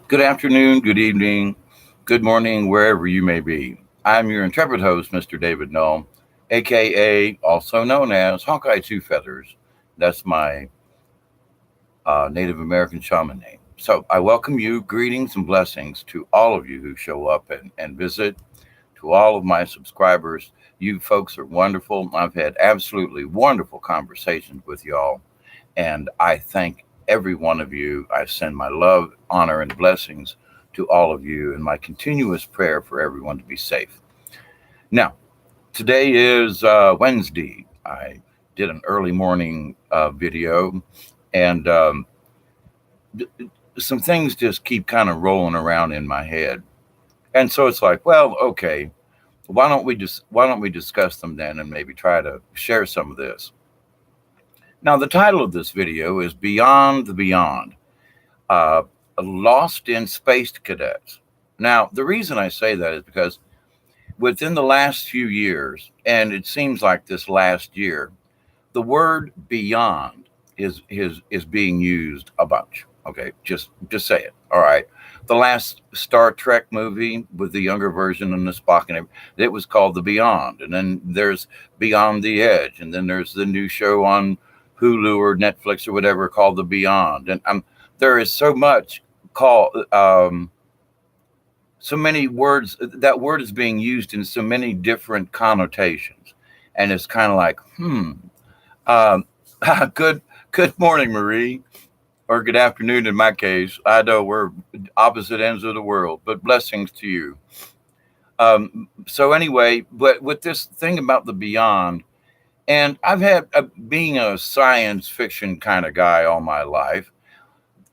Good afternoon, good evening, good morning, wherever you may be. I'm your intrepid host, Mr. David Null, aka also known as Hawkeye Two Feathers. That's my Native American shaman name. So I welcome you, greetings and blessings to all of you who show up and visit, to all of my subscribers. You folks are wonderful. I've had absolutely wonderful conversations with y'all, and I thank every one of you. I send my love, honor, and blessings to all of you, and my continuous prayer for everyone to be safe. Now, today is Wednesday. I did an early morning video, and some things just keep kind of rolling around in my head. And so it's like, well, okay, why don't we discuss them then and maybe try to share some of this. Now, the title of this video is Beyond the Beyond, uh, Lost in Space Cadets. Now, the reason I say that is because within the last few years, and it seems like this last year, the word beyond is being used a bunch. Okay, just say it. All right. The last Star Trek movie with the younger version and the Spock and everything, it was called The Beyond, and then there's Beyond the Edge, and then there's the new show on Hulu or Netflix or whatever called The Beyond, and there is so much called. So many words, that word is being used in so many different connotations, and it's kind of like um, good morning, Marie, or good afternoon in my case. I know we're opposite ends of the world, but blessings to you. So anyway, but with this thing about the beyond, and I've had being a science fiction kind of guy all my life,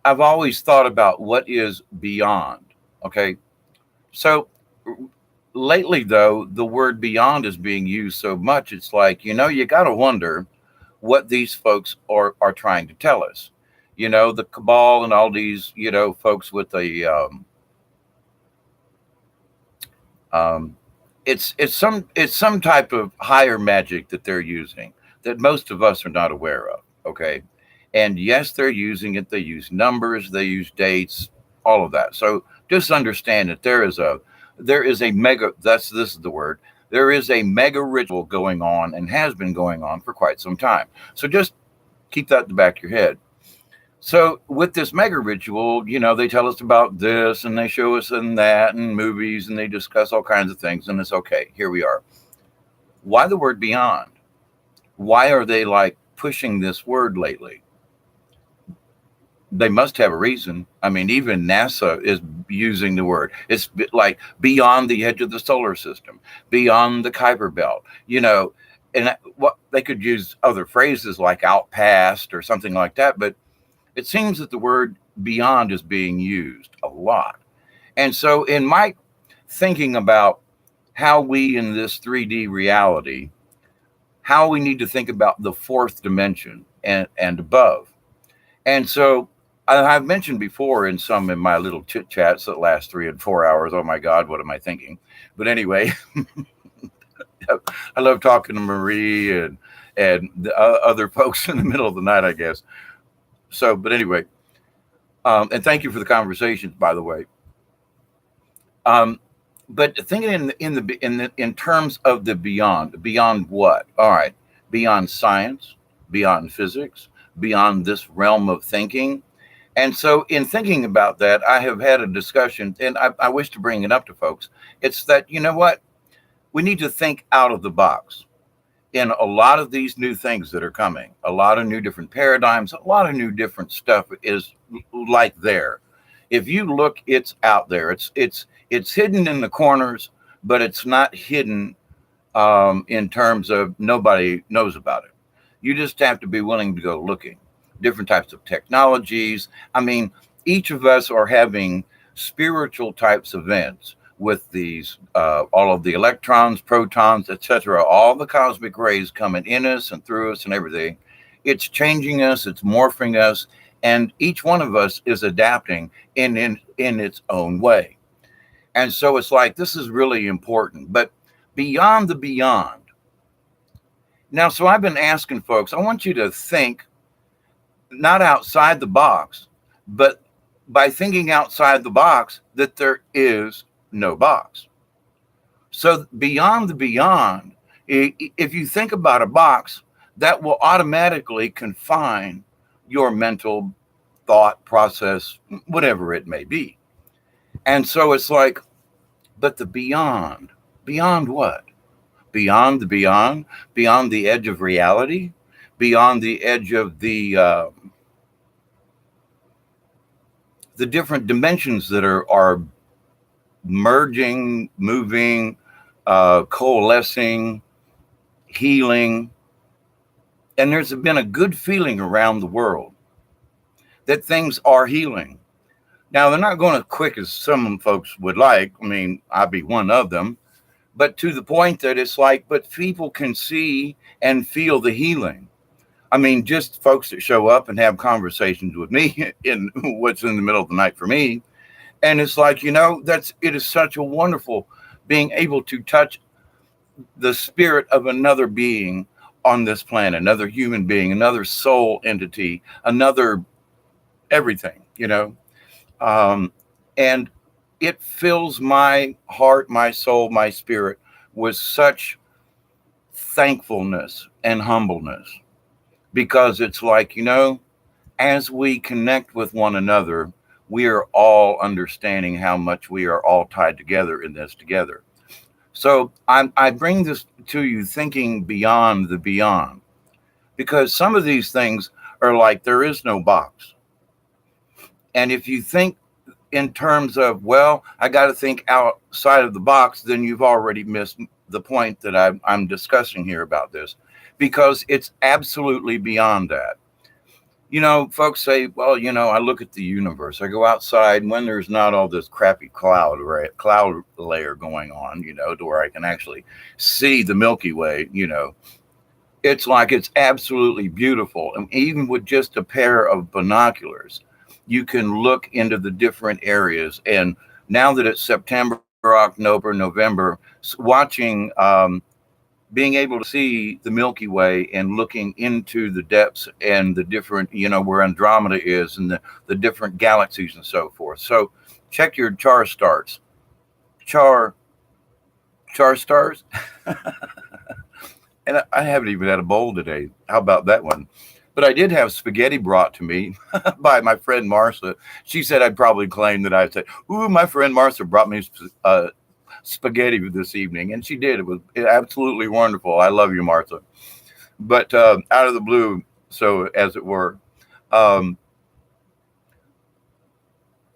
I've always thought about what is beyond. Okay, so lately, though, the word beyond is being used so much, it's like, you got to wonder what these folks are trying to tell us. The cabal and all these, folks with the, um, it's some type of higher magic that they're using that most of us are not aware of. Okay. And yes, they're using it. They use numbers, they use dates, all of that. So just understand that there is a mega, this is the word, there is a mega ritual going on and has been going on for quite some time. So just keep that in the back of your head. So with this mega ritual, they tell us about this and they show us and that and movies and they discuss all kinds of things, and it's okay. Here we are. Why the word beyond? Why are they like pushing this word lately? They must have a reason. I mean, even NASA is using the word. It's like beyond the edge of the solar system, beyond the Kuiper Belt, and what they could use other phrases like out past or something like that. But it seems that the word beyond is being used a lot. And so, in my thinking about how we in this 3D reality, how we need to think about the fourth dimension and above. And so I've mentioned before in my little chit chats that last 3 and 4 hours. Oh my God, what am I thinking? But anyway, I love talking to Marie and the other folks in the middle of the night, I guess. So, but anyway, and thank you for the conversations, by the way. Um, but thinking in terms of the beyond what? All right, beyond science, beyond physics, beyond this realm of thinking. And so, in thinking about that, I have had a discussion, and I wish to bring it up to folks. It's that, you know what? We need to think out of the box in a lot of these new things that are coming, a lot of new different paradigms, a lot of new different stuff is like there. If you look, it's out there. It's hidden in the corners, but it's not hidden in terms of nobody knows about it. You just have to be willing to go looking. Different types of technologies. I mean, each of us are having spiritual types events with these, all of the electrons, protons, etc., all the cosmic rays coming in us and through us and everything. It's changing us, it's morphing us, and each one of us is adapting in its own way. And so it's like, this is really important. But beyond the beyond. Now, so I've been asking folks, I want you to think not outside the box, but by thinking outside the box that there is no box. So beyond the beyond, if you think about a box, that will automatically confine your mental thought process, whatever it may be. And so it's like, but the beyond, beyond what? Beyond the beyond, beyond the edge of reality, beyond the edge of the different dimensions that are merging, moving, coalescing, healing. And there's been a good feeling around the world that things are healing. Now, they're not going as quick as some folks would like. I mean, I'd be one of them. But to the point that it's like, but people can see and feel the healing. I mean, just folks that show up and have conversations with me in what's in the middle of the night for me. And it's like, it is such a wonderful being able to touch the spirit of another being on this planet, another human being, another soul entity, another everything. And it fills my heart, my soul, my spirit with such thankfulness and humbleness, because it's like, as we connect with one another, we are all understanding how much we are all tied together in this together. So I bring this to you thinking beyond the beyond, because some of these things are like there is no box. And if you think in terms of, well, I got to think outside of the box, then you've already missed the point that I'm discussing here about this, because it's absolutely beyond that. Folks say, well, I look at the universe. I go outside when there's not all this crappy cloud layer going on, to where I can actually see the Milky Way. It's like it's absolutely beautiful. And even with just a pair of binoculars, you can look into the different areas. And now that it's September, October, November, watching, being able to see the Milky Way and looking into the depths and the different, where Andromeda is, and the different galaxies and so forth. So check your char stars. Char stars. And I haven't even had a bowl today. How about that one? But I did have spaghetti brought to me by my friend Marcia. She said I'd probably claim that I said, ooh, my friend Marcia brought me spaghetti this evening. And she did. It was absolutely wonderful. I love you, Martha. But out of the blue, so as it were.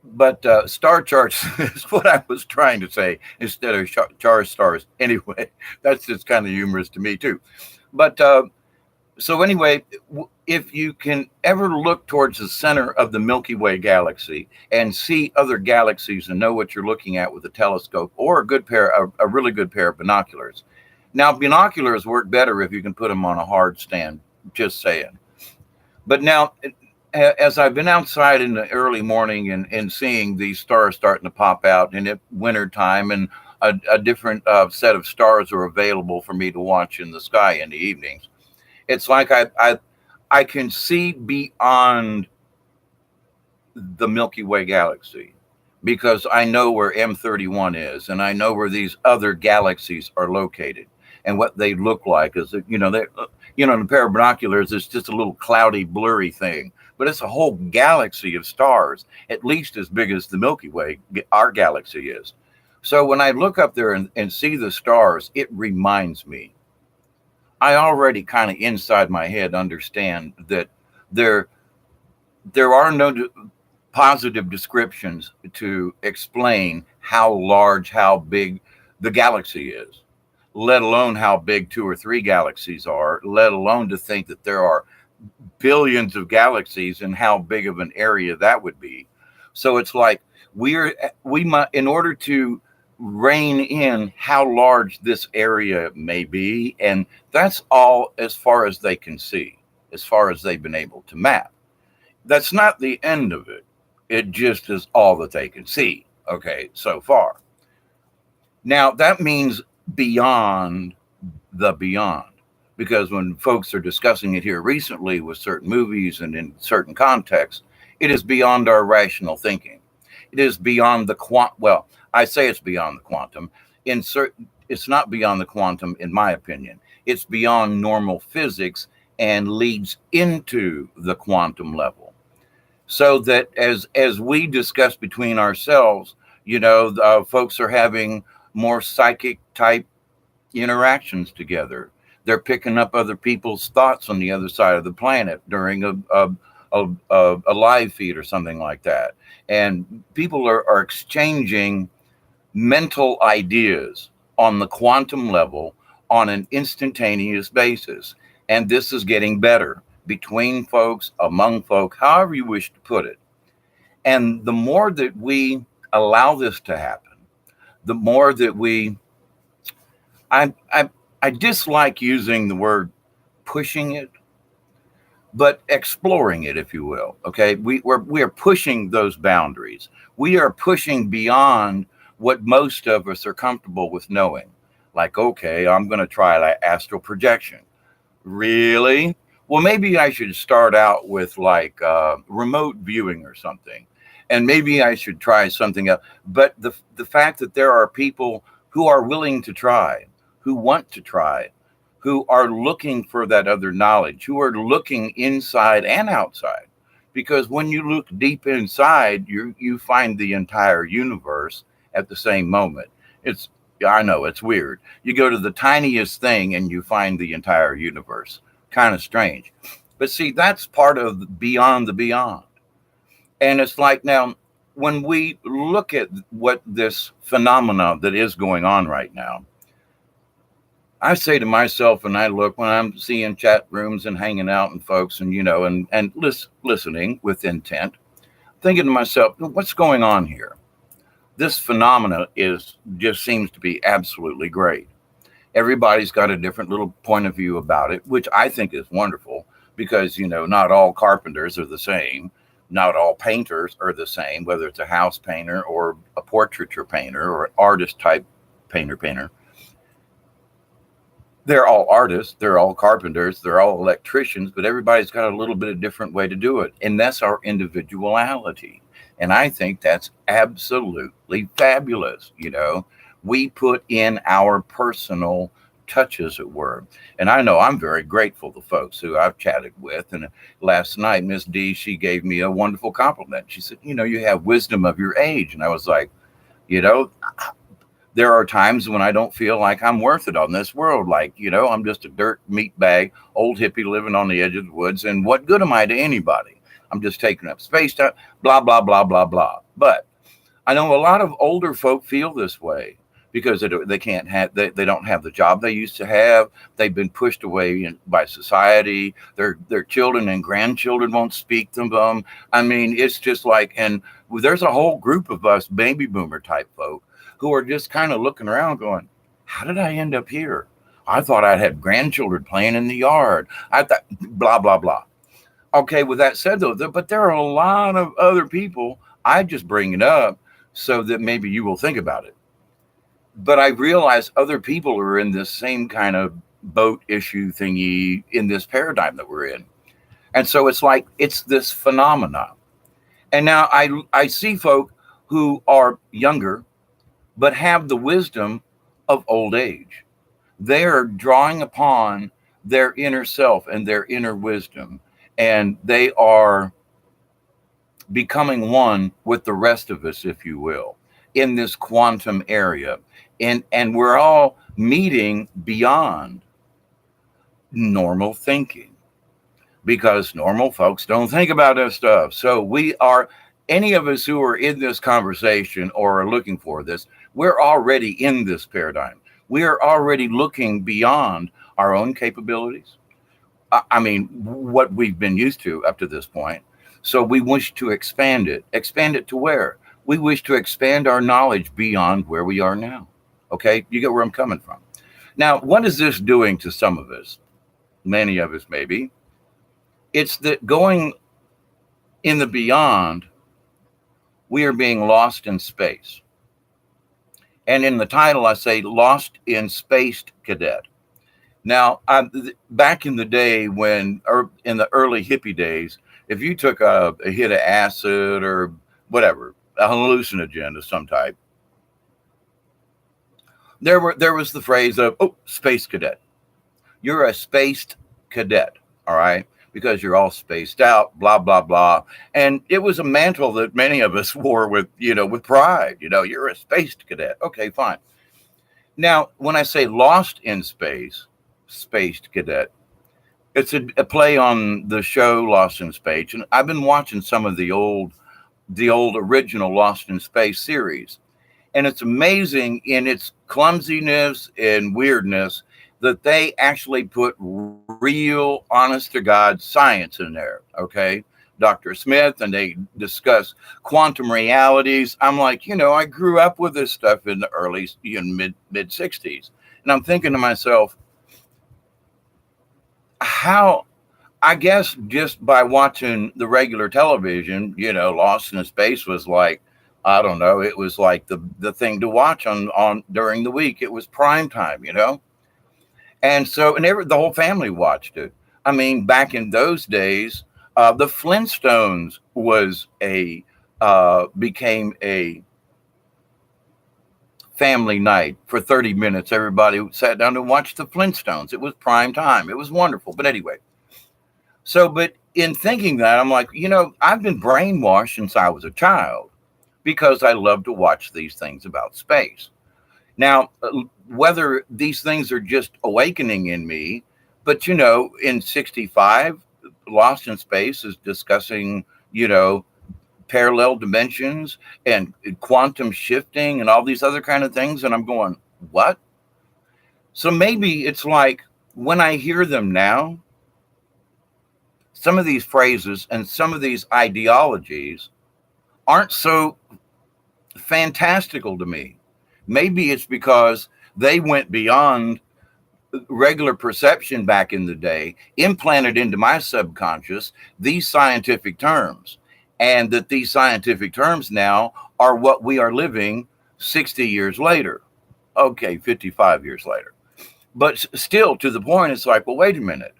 But star charts is what I was trying to say instead of char stars. Anyway, that's just kind of humorous to me, too. But so anyway, if you can ever look towards the center of the Milky Way galaxy and see other galaxies and know what you're looking at with a telescope or a really good pair of binoculars. Now, binoculars work better if you can put them on a hard stand, just saying. But now, as I've been outside in the early morning and seeing these stars starting to pop out in the winter time, and a different set of stars are available for me to watch in the sky in the evenings, it's like I can see beyond the Milky Way galaxy, because I know where M31 is, and I know where these other galaxies are located and what they look like. Is in a pair of binoculars, it's just a little cloudy, blurry thing, but it's a whole galaxy of stars, at least as big as the Milky Way, our galaxy is. So when I look up there and see the stars, it reminds me. I already kind of inside my head understand that there are no positive descriptions to explain how large, how big the galaxy is, let alone how big 2 or 3 galaxies are, let alone to think that there are billions of galaxies and how big of an area that would be. So it's like we might, in order to rein in how large this area may be, and that's all as far as they can see, as far as they've been able to map. That's not the end of it. It just is all that they can see, okay, so far. Now, that means beyond the beyond, because when folks are discussing it here recently with certain movies and in certain contexts, It is beyond our rational thinking. It is beyond the well, I say it's beyond the quantum. It's not beyond the quantum, in my opinion. It's beyond normal physics and leads into the quantum level. So that as we discuss between ourselves, folks are having more psychic type interactions together. They're picking up other people's thoughts on the other side of the planet during a live feed or something like that. And people are exchanging mental ideas on the quantum level on an instantaneous basis. And this is getting better between folks, among folk, however you wish to put it. And the more that we allow this to happen, the more that I, I, I dislike using the word pushing it, but exploring it, if you will. Okay, we are pushing those boundaries. We are pushing beyond what most of us are comfortable with knowing. Like, okay, I'm going to try like astral projection. Really? Well, maybe I should start out with like remote viewing or something, and maybe I should try something else. But the fact that there are people who are willing to try, who want to try, who are looking for that other knowledge, who are looking inside and outside. Because when you look deep inside, you find the entire universe at the same moment. I know it's weird. You go to the tiniest thing and you find the entire universe. Kind of strange. But see, that's part of beyond the beyond. And it's like now, when we look at what this phenomena that is going on right now, I say to myself, and I look when I'm seeing chat rooms and hanging out and folks and, and listening with intent, thinking to myself, what's going on here? This phenomena just seems to be absolutely great. Everybody's got a different little point of view about it, which I think is wonderful because, not all carpenters are the same. Not all painters are the same, whether it's a house painter or a portraiture painter or an artist type painter. They're all artists, they're all carpenters, they're all electricians, but everybody's got a little bit of different way to do it. And that's our individuality. And I think that's absolutely fabulous. We put in our personal touch, as it were. And I know I'm very grateful to folks who I've chatted with. And last night, Miss D, she gave me a wonderful compliment. She said, you have wisdom of your age. And I was like, there are times when I don't feel like I'm worth it on this world. Like, I'm just a dirt meat bag, old hippie living on the edge of the woods. And what good am I to anybody? I'm just taking up space time, blah, blah, blah, blah, blah. But I know a lot of older folk feel this way because they don't have the job they used to have. They've been pushed away by society. Their children and grandchildren won't speak to them. I mean, it's just like, and there's a whole group of us baby boomer type folk who are just kind of looking around going, how did I end up here? I thought I'd had grandchildren playing in the yard. I thought, blah, blah, blah. Okay, with that said, though, but there are a lot of other people. I just bring it up so that maybe you will think about it. But I realize other people are in this same kind of boat issue thingy in this paradigm that we're in. And so it's like, it's this phenomena. And now I see folk who are younger, but have the wisdom of old age. They are drawing upon their inner self and their inner wisdom, and they are becoming one with the rest of us, if you will, in this quantum area. And we're all meeting beyond normal thinking because normal folks don't think about this stuff. So any of us who are in this conversation or are looking for this, we're already in this paradigm. We are already looking beyond our own capabilities. I mean, what we've been used to up to this point. So we wish to expand it. Expand it to where? We wish to expand our knowledge beyond where we are now. Okay, you get where I'm coming from. Now, what is this doing to some of us? Many of us, maybe. It's that going in the beyond, we are being lost in space. And in the title, I say Lost in Space Cadet. Now, back in the day in the early hippie days, if you took a hit of acid or whatever, a hallucinogen of some type, there was the phrase of, oh, space cadet. You're a spaced cadet, all right, because you're all spaced out, blah blah blah. And it was a mantle that many of us wore with, with pride. You're a spaced cadet. Okay, fine. Now, when I say lost in space, spaced cadet, it's a play on the show Lost in Space, and I've been watching some of the old original Lost in Space series, and it's amazing in its clumsiness and weirdness that they actually put real, honest to God science in there. Okay. Dr. Smith, and they discuss quantum realities. I'm like, I grew up with this stuff in the early, mid 60s. And I'm thinking to myself, how, I guess just by watching the regular television, Lost in Space was like, I don't know, it was like the thing to watch on during the week. It was prime time. And so, and the whole family watched it. I mean, back in those days, the Flintstones became a family night for 30 minutes. Everybody sat down and watched the Flintstones. It was prime time. It was wonderful. But anyway, but in thinking that, I'm like, I've been brainwashed since I was a child because I love to watch these things about space. Now, whether these things are just awakening in me, but in 65, Lost in Space is discussing, parallel dimensions and quantum shifting and all these other kind of things. And I'm going, what? So maybe it's like when I hear them now, some of these phrases and some of these ideologies aren't so fantastical to me. Maybe it's because they went beyond regular perception back in the day, implanted into my subconscious these scientific terms, and that these scientific terms now are what we are living 60 years later. Okay, 55 years later. But still, to the point, it's like, well, wait a minute.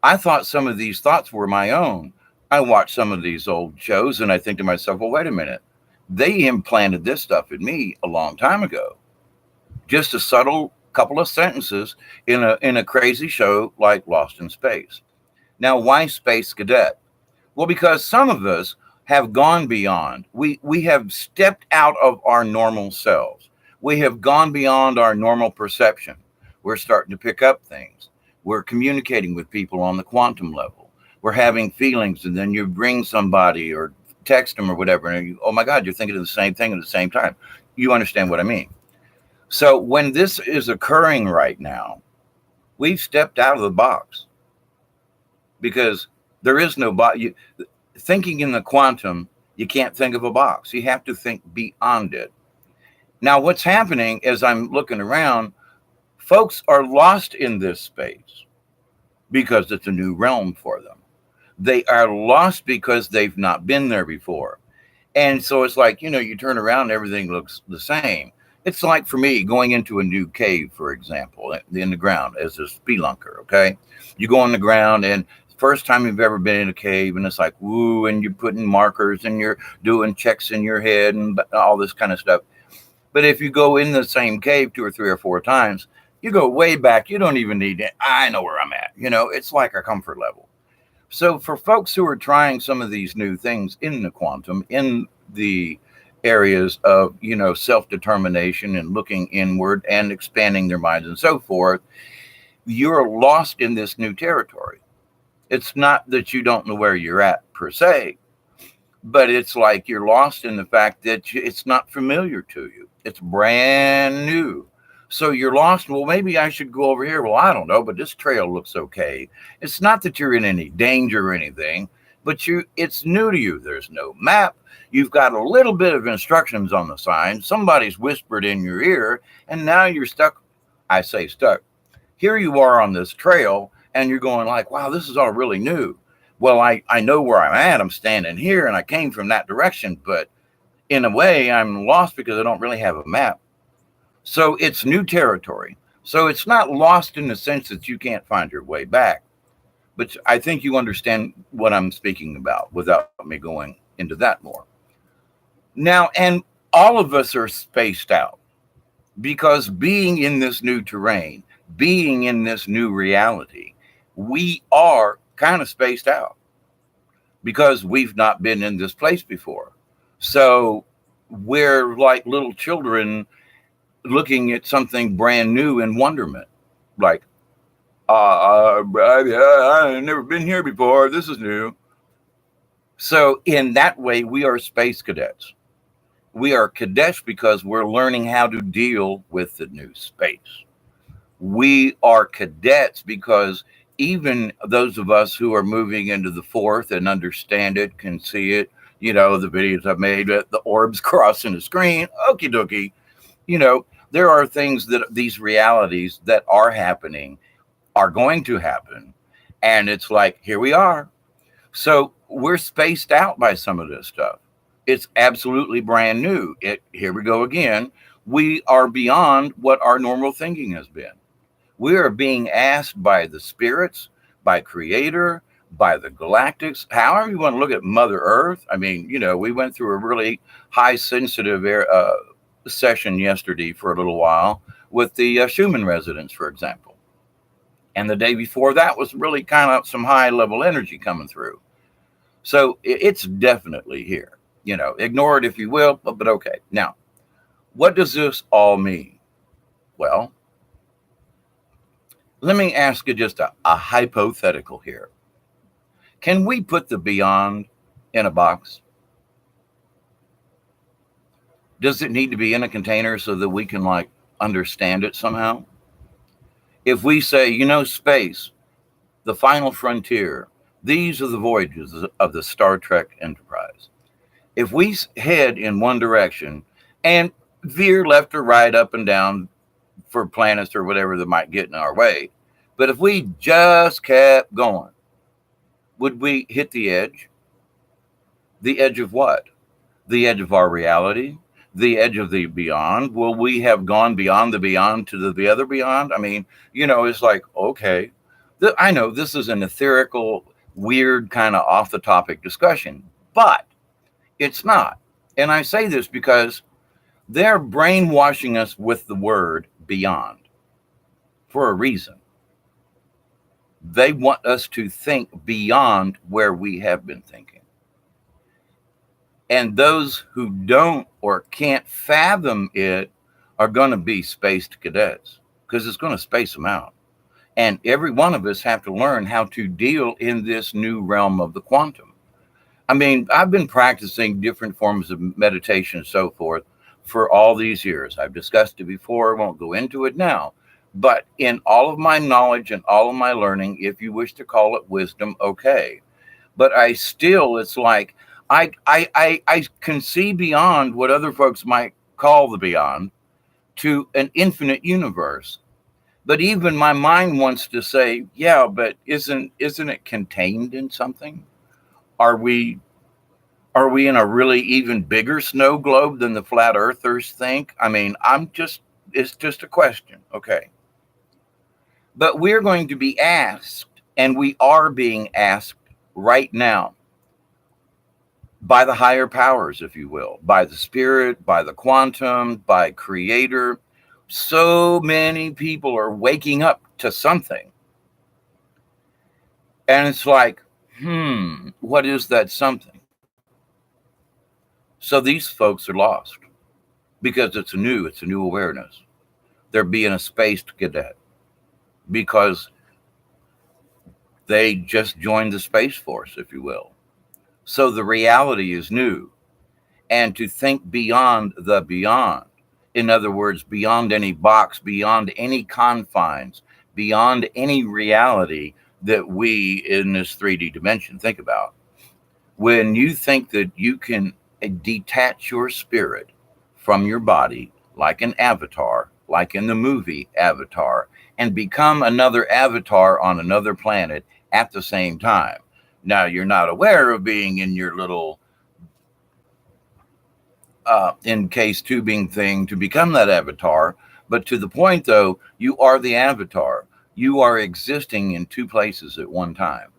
I thought some of these thoughts were my own. I watch some of these old shows and I think to myself, well, wait a minute. They implanted this stuff in me a long time ago. Just a subtle couple of sentences in a crazy show like Lost in Space. Now, why Space Cadet? Well, because some of us have gone beyond. We have stepped out of our normal selves. We have gone beyond our normal perception. We're starting to pick up things. We're communicating with people on the quantum level. We're having feelings, and then you bring somebody or text them or whatever, and you, oh my God, you're thinking of the same thing at the same time. You understand what I mean? So when this is occurring right now, we've stepped out of the box because there is no box. Thinking in the quantum, you can't think of a box. You have to think beyond it. Now, what's happening as I'm looking around, folks are lost in this space because it's a new realm for them. They are lost because they've not been there before. And so it's like, you turn around and everything looks the same. It's like for me going into a new cave, for example, in the ground as a spelunker. Okay. You go on the ground and first time you've ever been in a cave and it's like, woo, and you're putting markers and you're doing checks in your head and all this kind of stuff. But if you go in the same cave 2 or 3 or 4 times, you go way back. You don't even need it. I know where I'm at. It's like a comfort level. So for folks who are trying some of these new things in the quantum, in the areas of, self-determination and looking inward and expanding their minds and so forth, you're lost in this new territory. It's not that you don't know where you're at per se, but it's like you're lost in the fact that it's not familiar to you. It's brand new. So you're lost. Well, maybe I should go over here. Well, I don't know, but this trail looks okay. It's not that you're in any danger or anything, but it's new to you. There's no map. You've got a little bit of instructions on the sign. Somebody's whispered in your ear, and now you're stuck. I say stuck. Here you are on this trail, and you're going like, wow, this is all really new. Well, I know where I'm at. I'm standing here, and I came from that direction, but in a way, I'm lost because I don't really have a map. So it's new territory. So it's not lost in the sense that you can't find your way back, But I think you understand what I'm speaking about without me going into that more. Now, and all of us are spaced out because being in this new terrain, being in this new reality, we are kind of spaced out because we've not been in this place before. So we're like little children looking at something brand new in wonderment. Like, I've never been here before. This is new. So, in that way, we are space cadets. We are cadets because we're learning how to deal with the new space. We are cadets because even those of us who are moving into the fourth and understand it, can see it, the videos I've made, the orbs crossing the screen, okie dokie, there are things that these realities that are happening are going to happen. And it's like, here we are. So we're spaced out by some of this stuff. It's absolutely brand new. Here we go again. We are beyond what our normal thinking has been. We are being asked by the spirits, by Creator, by the galactics, however you want to look at Mother Earth. I mean, we went through a really high sensitive session yesterday for a little while with the Schumann resonance, for example. And the day before that was really kind of some high level energy coming through. So it's definitely here. Ignore it if you will, but okay. Now, what does this all mean? Well, let me ask you just a hypothetical here. Can we put the beyond in a box? Does it need to be in a container so that we can understand it somehow? If we say, space, the final frontier, these are the voyages of the Star Trek Enterprise. If we head in one direction and veer left or right, up and down for planets or whatever that might get in our way, but if we just kept going, would we hit the edge? The edge of what? The edge of our reality? The edge of the beyond? Will we have gone beyond the beyond to the other beyond? I mean, it's like, okay, I know this is an etherical, weird kind of off the topic discussion, but it's not. And I say this because they're brainwashing us with the word beyond for a reason. They want us to think beyond where we have been thinking. And those who don't or can't fathom it are going to be spaced cadets because it's going to space them out. And every one of us have to learn how to deal in this new realm of the quantum. I mean, I've been practicing different forms of meditation and so forth for all these years. I've discussed it before. I won't go into it now. But in all of my knowledge and all of my learning, if you wish to call it wisdom, okay. But it's like, I can see beyond what other folks might call the beyond to an infinite universe. But even my mind wants to say, yeah, but isn't it contained in something? Are we in a really even bigger snow globe than the flat earthers think? I mean, it's just a question. Okay. But we're going to be asked, and we are being asked right now by the higher powers, if you will, by the spirit, by the quantum, by Creator. So many people are waking up to something. And it's like, what is that something? So these folks are lost because it's a new awareness. They're being a spaced cadet because they just joined the Space Force, if you will. So the reality is new. And to think beyond the beyond, in other words, beyond any box, beyond any confines, beyond any reality that we in this 3D dimension think about. When you think that you can detach your spirit from your body like an avatar, like in the movie Avatar, and become another avatar on another planet at the same time. Now, you're not aware of being in your little in-case tubing thing to become that avatar, but to the point, though, you are the avatar. You are existing in two places at one time.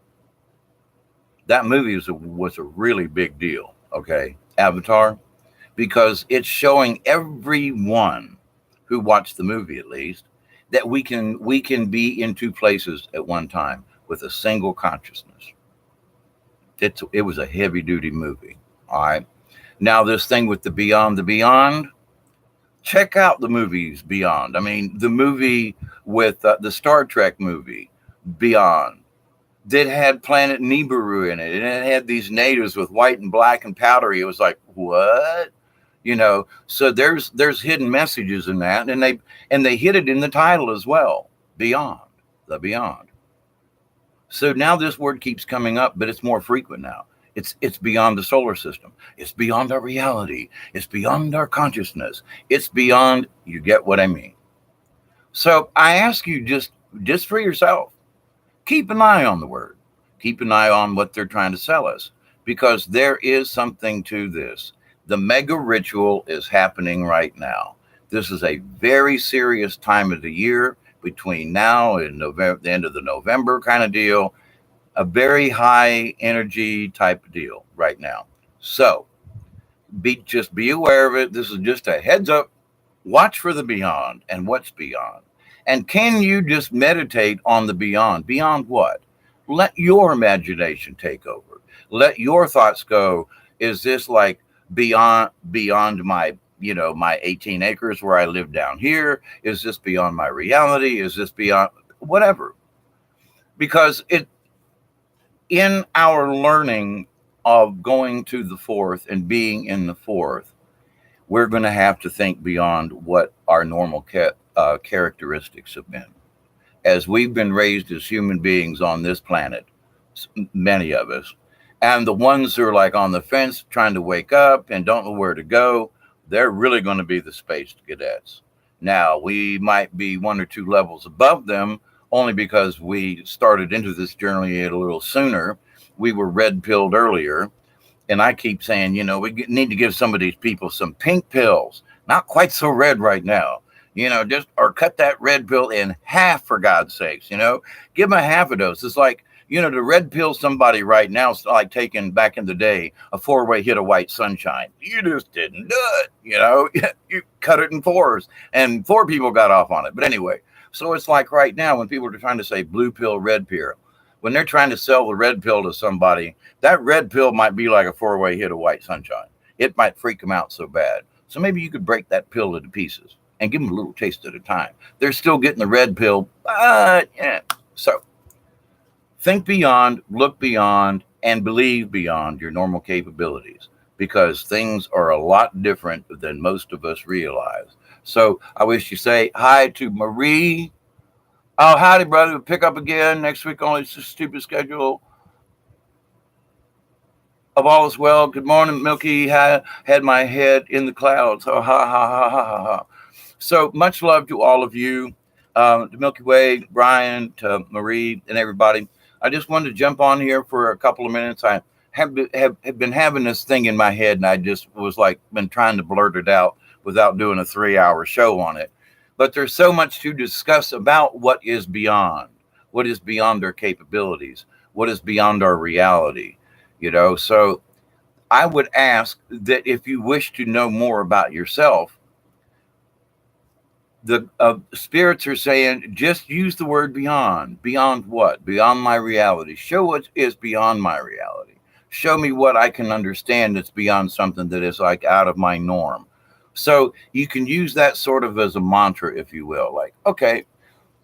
That movie was a really big deal, okay? Avatar, because it's showing everyone who watched the movie at least that we can be in two places at one time with a single consciousness. It was a heavy duty movie. All right. Now this thing with the beyond, check out the movies Beyond. I mean, the movie with the Star Trek movie Beyond that had Planet Nibiru in it, and it had these natives with white and black and powdery. It was like, what? So there's hidden messages in that, and they hid it in the title as well. Beyond, the beyond. So now this word keeps coming up, but it's more frequent now. It's beyond the solar system. It's beyond our reality. It's beyond our consciousness. It's beyond, you get what I mean. So I ask you just for yourself, keep an eye on the word. Keep an eye on what they're trying to sell us, because there is something to this. The mega ritual is happening right now. This is a very serious time of the year between now and November, the end of the November kind of deal. A very high energy type of deal right now. So just be aware of it. This is just a heads up. Watch for the beyond and what's beyond. And can you just meditate on the beyond? Beyond what? Let your imagination take over. Let your thoughts go. Is this like beyond my my 18 acres where I live down here? Is this beyond my reality? Is this beyond whatever? Because in our learning of going to the fourth and being in the fourth, we're going to have to think beyond what our normal characteristics have been. As we've been raised as human beings on this planet, many of us, and the ones who are like on the fence trying to wake up and don't know where to go, they're really going to be the space cadets. Now, we might be one or two levels above them only because we started into this journey a little sooner. We were red pilled earlier. And I keep saying, we need to give some of these people some pink pills, not quite so red right now, or cut that red pill in half, for God's sakes, give them a half a dose. It's like, to red pill somebody right now, it's like taking back in the day a 4-way hit of white sunshine. You just didn't do it, you cut it in 4s, and 4 people got off on it. But anyway, so it's like right now when people are trying to say blue pill, red pill, when they're trying to sell the red pill to somebody, that red pill might be like a 4-way hit of white sunshine. It might freak them out so bad. So maybe you could break that pill into pieces and give them a little taste at a time. They're still getting the red pill, but yeah. So think beyond, look beyond, and believe beyond your normal capabilities, because things are a lot different than most of us realize. So I wish you say hi to Marie. Oh, howdy, brother. We'll pick up again next week. Only it's a stupid schedule. Of all is well. Good morning, Milky. Had my head in the clouds. Oh, ha, ha, ha, ha, ha, ha. So much love to all of you, to Milky Way, Brian, to Marie, and everybody. I just wanted to jump on here for a couple of minutes. I have been having this thing in my head, and I just was like, been trying to blurt it out without doing a 3-hour show on it. But there's so much to discuss about what is beyond our capabilities, what is beyond our reality, So I would ask that if you wish to know more about yourself, the spirits are saying, just use the word beyond. Beyond what? Beyond my reality. Show what is beyond my reality. Show me what I can understand that's beyond something that is like out of my norm. So you can use that sort of as a mantra, if you will. Like, okay,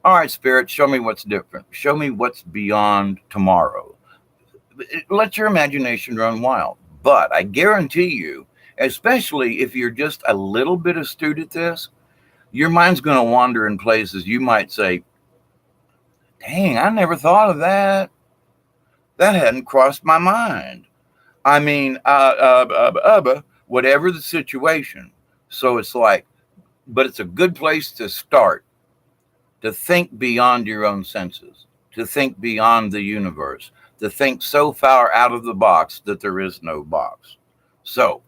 all right, spirit, show me what's different. Show me what's beyond tomorrow. Let your imagination run wild. But I guarantee you, especially if you're just a little bit astute at this, your mind's going to wander in places you might say, dang, I never thought of that. That hadn't crossed my mind. I mean, whatever the situation. So it's like, but it's a good place to start, to think beyond your own senses, to think beyond the universe, to think so far out of the box that there is no box. So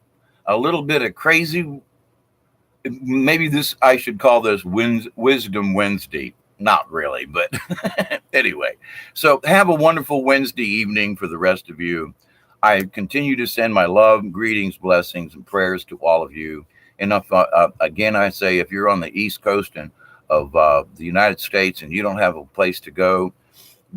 a little bit of crazy, maybe I should call this Wisdom Wednesday. not really, but anyway. So have a wonderful Wednesday evening for the rest of you. I continue to send my love, greetings, blessings, and prayers to all of you. And again, I say, if you're on the East Coast and of the United States and you don't have a place to go,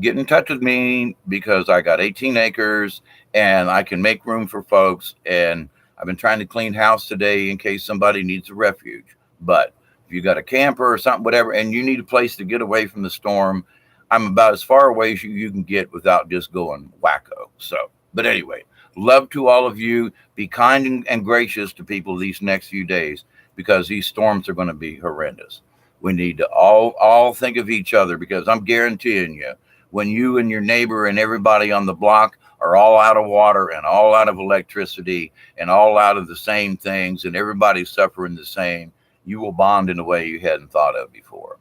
get in touch with me because I got 18 acres and I can make room for folks. And I've been trying to clean house today in case somebody needs a refuge. But if you got a camper or something, whatever, and you need a place to get away from the storm, I'm about as far away as you can get without just going wacko. So, but anyway, love to all of you. Be kind and gracious to people these next few days because these storms are going to be horrendous. We need to all think of each other because I'm guaranteeing you, when you and your neighbor and everybody on the block are all out of water and all out of electricity and all out of the same things and everybody's suffering the same, you will bond in a way you hadn't thought of before.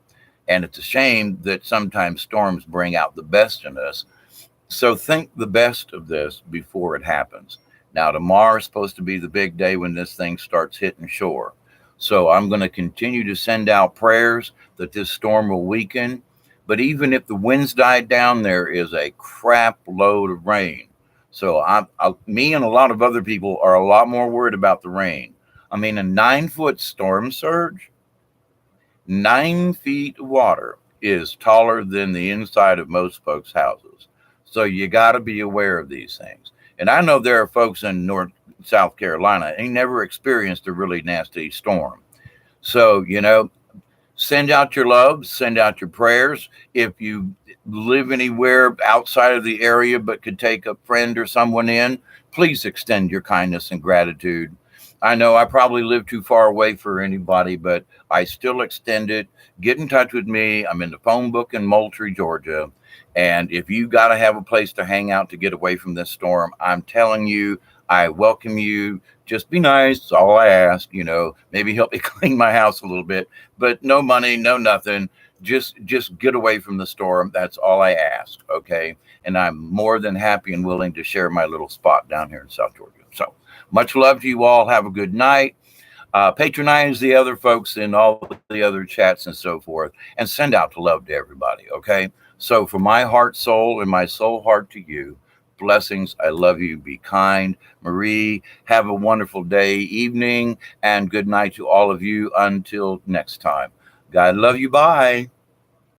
And it's a shame that sometimes storms bring out the best in us. So think the best of this before it happens. Now, tomorrow is supposed to be the big day when this thing starts hitting shore. So I'm going to continue to send out prayers that this storm will weaken. But even if the winds died down, there is a crap load of rain. So me and a lot of other people are a lot more worried about the rain. I mean, a 9-foot storm surge, 9 feet of water is taller than the inside of most folks' houses. So you got to be aware of these things. And I know there are folks in South Carolina ain't never experienced a really nasty storm. So, send out your love, send out your prayers. If you live anywhere outside of the area but could take a friend or someone in, please extend your kindness and gratitude. I know I probably live too far away for anybody, but I still extend it. Get in touch with me. I'm in the phone book in Moultrie, Georgia. And if you got to have a place to hang out to get away from this storm, I'm telling you, I welcome you. Just be nice. That's all I ask. Maybe help me clean my house a little bit, but no money, no nothing. Just get away from the storm. That's all I ask. Okay. And I'm more than happy and willing to share my little spot down here in South Georgia. So much love to you all. Have a good night. Patronize the other folks in all the other chats and so forth, and send out the love to everybody. Okay. So from my heart, soul, and my soul heart to you, blessings. I love you. Be kind. Marie, have a wonderful day, evening, and good night to all of you until next time. God love you. Bye.